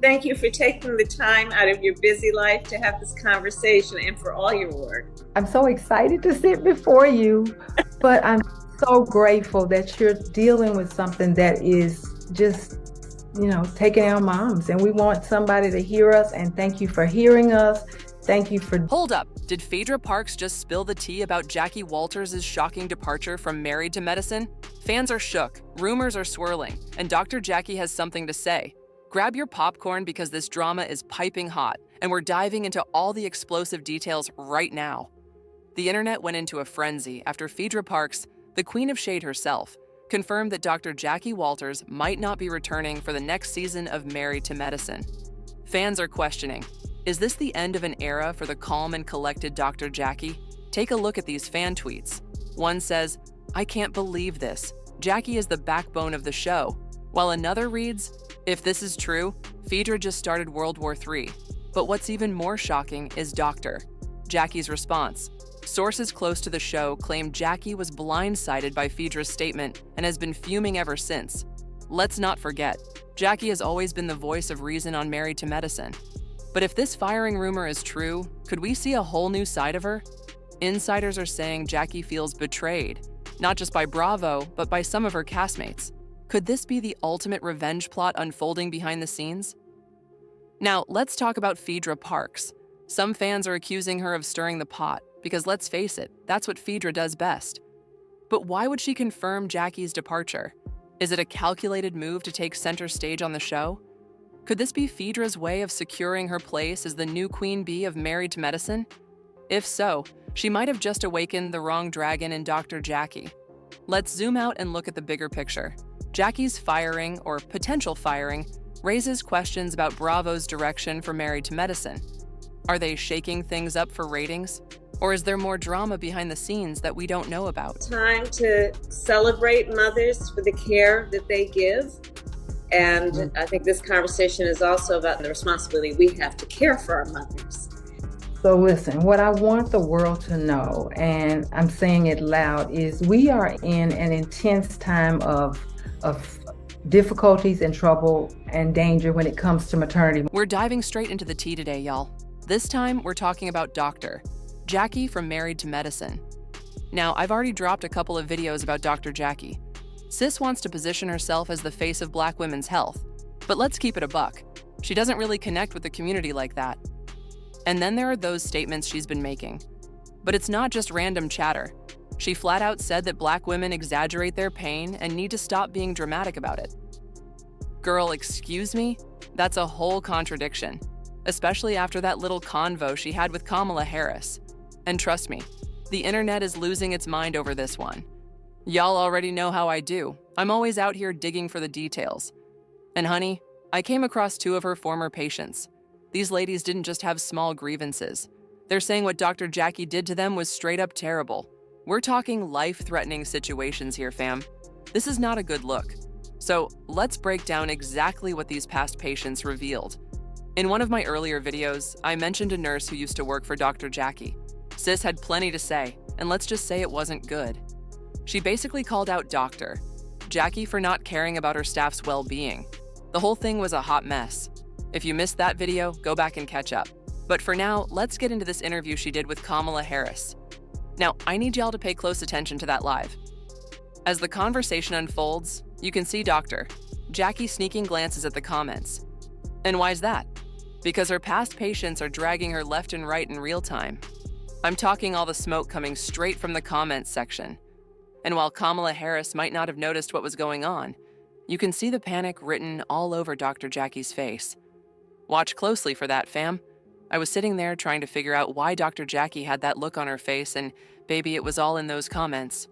Thank you for taking the time out of your busy life to have this conversation and for all your work. I'm so excited to sit before you, but I'm so grateful that you're dealing with something that is just, taking our moms. And we want somebody to hear us. And thank you for hearing us. Thank you for. Hold up. Did Phaedra Parks just spill the tea about Jackie Walters' shocking departure from Married to Medicine? Fans are shook, rumors are swirling, and Dr. Jackie has something to say. Grab your popcorn because this drama is piping hot, and we're diving into all the explosive details right now. The internet went into a frenzy after Phaedra Parks, the Queen of Shade herself, confirmed that Dr. Jackie Walters might not be returning for the next season of Married to Medicine. Fans are questioning, is this the end of an era for the calm and collected Dr. Jackie? Take a look at these fan tweets. One says, "I can't believe this. Jackie is the backbone of the show." While another reads, "If this is true, Phaedra just started World War III." But what's even more shocking is Dr. Jackie's response. Sources close to the show claim Jackie was blindsided by Phaedra's statement and has been fuming ever since. Let's not forget, Jackie has always been the voice of reason on Married to Medicine. But if this firing rumor is true, could we see a whole new side of her? Insiders are saying Jackie feels betrayed, not just by Bravo, but by some of her castmates. Could this be the ultimate revenge plot unfolding behind the scenes? Now, let's talk about Phaedra Parks. Some fans are accusing her of stirring the pot, because let's face it, that's what Phaedra does best. But why would she confirm Jackie's departure? Is it a calculated move to take center stage on the show? Could this be Phaedra's way of securing her place as the new queen bee of Married to Medicine? If so, she might have just awakened the wrong dragon in Dr. Jackie. Let's zoom out and look at the bigger picture. Jackie's firing, or potential firing, raises questions about Bravo's direction for Married to Medicine. Are they shaking things up for ratings? Or is there more drama behind the scenes that we don't know about? Time to celebrate mothers for the care that they give. And I think this conversation is also about the responsibility we have to care for our mothers. So listen, what I want the world to know, and I'm saying it loud, is we are in an intense time of difficulties and trouble and danger when it comes to maternity. We're diving straight into the tea today, y'all. This time, we're talking about Dr. Jackie from Married to Medicine. Now, I've already dropped a couple of videos about Dr. Jackie. Sis wants to position herself as the face of Black women's health, but let's keep it a buck. She doesn't really connect with the community like that. And then there are those statements she's been making. But it's not just random chatter. She flat out said that Black women exaggerate their pain and need to stop being dramatic about it. Girl, excuse me? That's a whole contradiction, especially after that little convo she had with Kamala Harris. And trust me, the internet is losing its mind over this one. Y'all already know how I do. I'm always out here digging for the details. And honey, I came across two of her former patients. These ladies didn't just have small grievances. They're saying what Dr. Jackie did to them was straight up terrible. We're talking life-threatening situations here, fam. This is not a good look. So let's break down exactly what these past patients revealed. In one of my earlier videos, I mentioned a nurse who used to work for Dr. Jackie. Sis had plenty to say, and let's just say it wasn't good. She basically called out Dr. Jackie for not caring about her staff's well-being. The whole thing was a hot mess. If you missed that video, go back and catch up. But for now, let's get into this interview she did with Kamala Harris. Now, I need y'all to pay close attention to that live. As the conversation unfolds, you can see Dr. Jackie sneaking glances at the comments. And why's that? Because her past patients are dragging her left and right in real time. I'm talking all the smoke coming straight from the comments section. And while Kamala Harris might not have noticed what was going on, you can see the panic written all over Dr. Jackie's face. Watch closely for that, fam. I was sitting there trying to figure out why Dr. Jackie had that look on her face, and baby, it was all in those comments.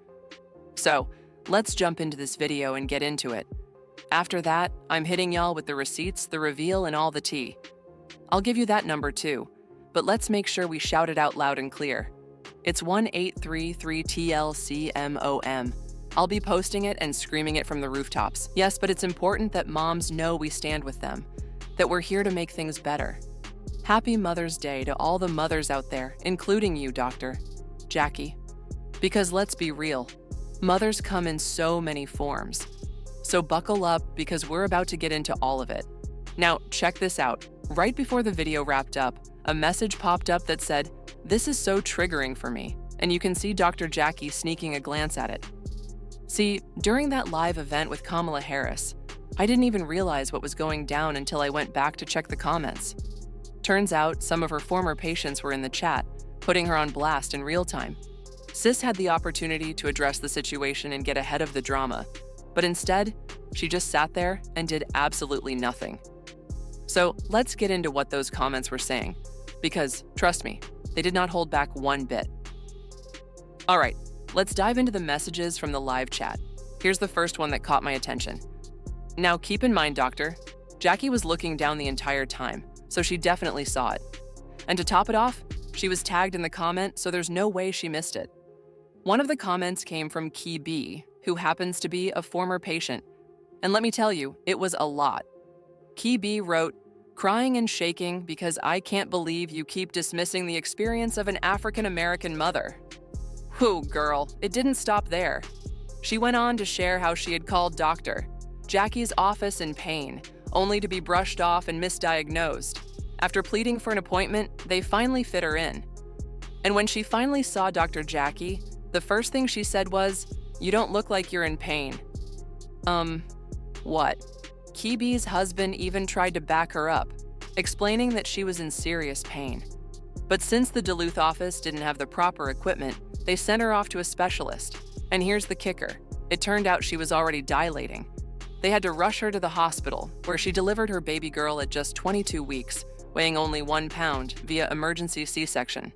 So, let's jump into this video and get into it. After that, I'm hitting y'all with the receipts, the reveal, and all the tea. I'll give you that number too, but let's make sure we shout it out loud and clear. It's 1833TLCMOM. I'll be posting it and screaming it from the rooftops. Yes, but it's important that moms know we stand with them, that we're here to make things better. Happy Mother's Day to all the mothers out there, including you, Dr. Jackie. Because let's be real, mothers come in so many forms. So buckle up because we're about to get into all of it. Now, check this out. Right before the video wrapped up, a message popped up that said, "This is so triggering for me," and you can see Dr. Jackie sneaking a glance at it. See, during that live event with Kamala Harris, I didn't even realize what was going down until I went back to check the comments. Turns out some of her former patients were in the chat, putting her on blast in real time. Sis had the opportunity to address the situation and get ahead of the drama, but instead, she just sat there and did absolutely nothing. So let's get into what those comments were saying, because trust me, they did not hold back one bit. All right, let's dive into the messages from the live chat. Here's the first one that caught my attention. Now keep in mind, doctor, Jackie was looking down the entire time, so she definitely saw it. And to top it off, she was tagged in the comment, so there's no way she missed it. One of the comments came from Key B, who happens to be a former patient. And let me tell you, it was a lot. Key B wrote, "Crying and shaking because I can't believe you keep dismissing the experience of an African-American mother." Whew, girl, it didn't stop there. She went on to share how she had called Dr. Jackie's office in pain, only to be brushed off and misdiagnosed. After pleading for an appointment, they finally fit her in. And when she finally saw Dr. Jackie, the first thing she said was, "You don't look like you're in pain." What? Key B's husband even tried to back her up, explaining that she was in serious pain. But since the Duluth office didn't have the proper equipment, they sent her off to a specialist. And here's the kicker. It turned out she was already dilating. They had to rush her to the hospital, where she delivered her baby girl at just 22 weeks, weighing only 1 pound, via emergency C-section.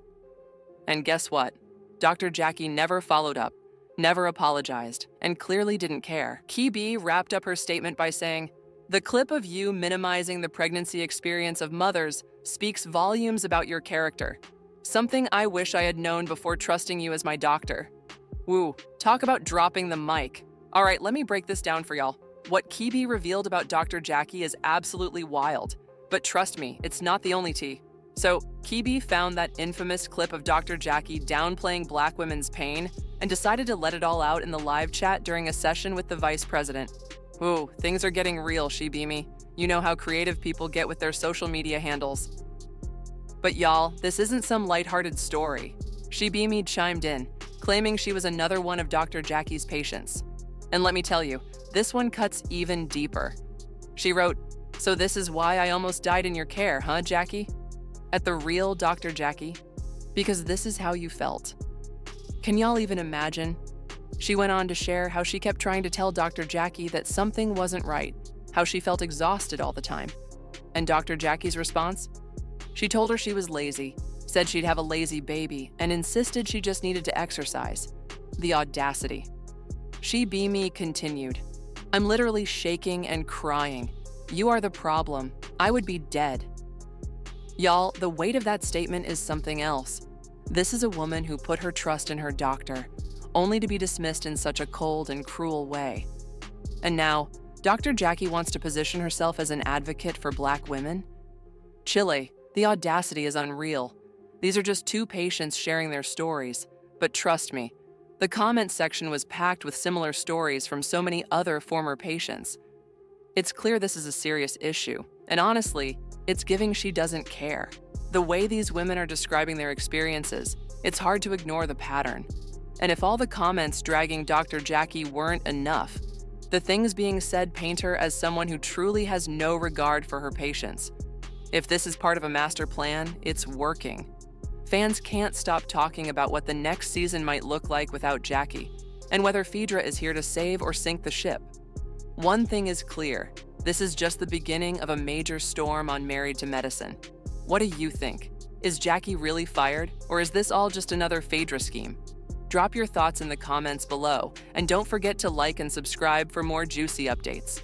And guess what? Dr. Jackie never followed up, never apologized, and clearly didn't care. Key B wrapped up her statement by saying, "The clip of you minimizing the pregnancy experience of mothers speaks volumes about your character. Something I wish I had known before trusting you as my doctor." Woo, talk about dropping the mic. All right, let me break this down for y'all. What Key B revealed about Dr. Jackie is absolutely wild. But trust me, it's not the only tea. So, Key B found that infamous clip of Dr. Jackie downplaying Black women's pain and decided to let it all out in the live chat during a session with the vice president. Ooh, things are getting real, She-Beamy. You know how creative people get with their social media handles. But y'all, this isn't some lighthearted story. She-Beamy chimed in, claiming she was another one of Dr. Jackie's patients. And let me tell you, this one cuts even deeper. She wrote, "So this is why I almost died in your care, huh, Jackie? At the real Dr. Jackie? Because this is how you felt." Can y'all even imagine? She went on to share how she kept trying to tell Dr. Jackie that something wasn't right, how she felt exhausted all the time. And Dr. Jackie's response? She told her she was lazy, said she'd have a lazy baby, and insisted she just needed to exercise. The audacity. She-Beamy continued, "I'm literally shaking and crying. You are the problem. I would be dead." Y'all, the weight of that statement is something else. This is a woman who put her trust in her doctor, only to be dismissed in such a cold and cruel way. And now, Dr. Jackie wants to position herself as an advocate for Black women? Chile, the audacity is unreal. These are just two patients sharing their stories, but trust me, the comment section was packed with similar stories from so many other former patients. It's clear this is a serious issue, and honestly, it's giving she doesn't care. The way these women are describing their experiences, it's hard to ignore the pattern. And if all the comments dragging Dr. Jackie weren't enough, the things being said paint her as someone who truly has no regard for her patients. If this is part of a master plan, it's working. Fans can't stop talking about what the next season might look like without Jackie, and whether Phaedra is here to save or sink the ship. One thing is clear, this is just the beginning of a major storm on Married to Medicine. What do you think? Is Jackie really fired, or is this all just another Phaedra scheme? Drop your thoughts in the comments below, and don't forget to like and subscribe for more juicy updates.